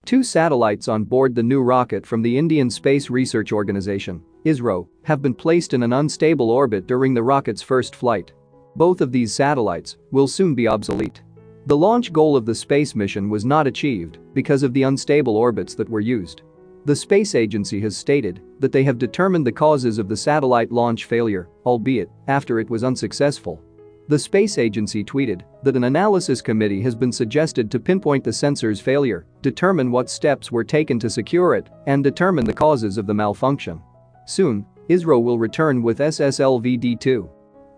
Two satellites on board the new rocket from the Indian Space Research Organisation, ISRO, have been placed in an unstable orbit during the rocket's first flight. Both of these satellites will soon be obsolete. The launch goal of the space mission was not achieved because of the unstable orbits that were used. The space agency has stated that they have determined the causes of the satellite launch failure, albeit after it was unsuccessful. The space agency tweeted that an analysis committee has been suggested to pinpoint the sensor's failure, determine what steps were taken to secure it, and determine the causes of the malfunction. Soon, ISRO will return with SSLV D2.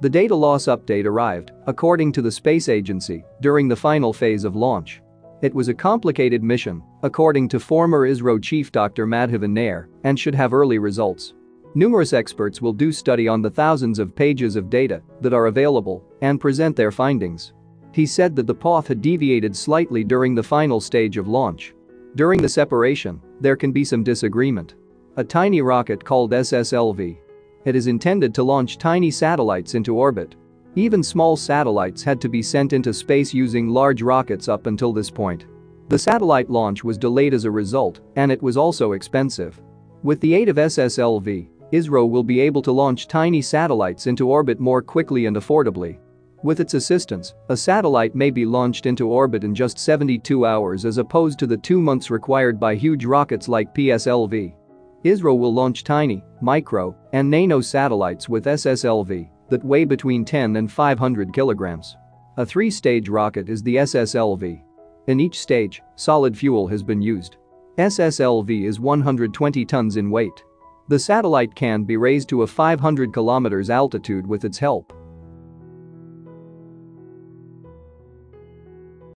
The data loss update arrived, according to the space agency, during the final phase of launch. It was a complicated mission, according to former ISRO chief Dr. Madhavan Nair, and should have early results. Numerous experts will do study on the thousands of pages of data that are available and present their findings. He said that the path had deviated slightly during the final stage of launch. During the separation, there can be some disagreement. A tiny rocket called SSLV. It is intended to launch tiny satellites into orbit. Even small satellites had to be sent into space using large rockets up until this point. The satellite launch was delayed as a result, and it was also expensive. With the aid of SSLV, ISRO will be able to launch tiny satellites into orbit more quickly and affordably. With its assistance, a satellite may be launched into orbit in just 72 hours as opposed to the 2 months required by huge rockets like PSLV. ISRO will launch tiny, micro, and nano satellites with SSLV that weigh between 10 and 500 kilograms. A 3-stage rocket is the SSLV. In each stage, solid fuel has been used. SSLV is 120 tons in weight. The satellite can be raised to a 500 kilometers altitude with its help.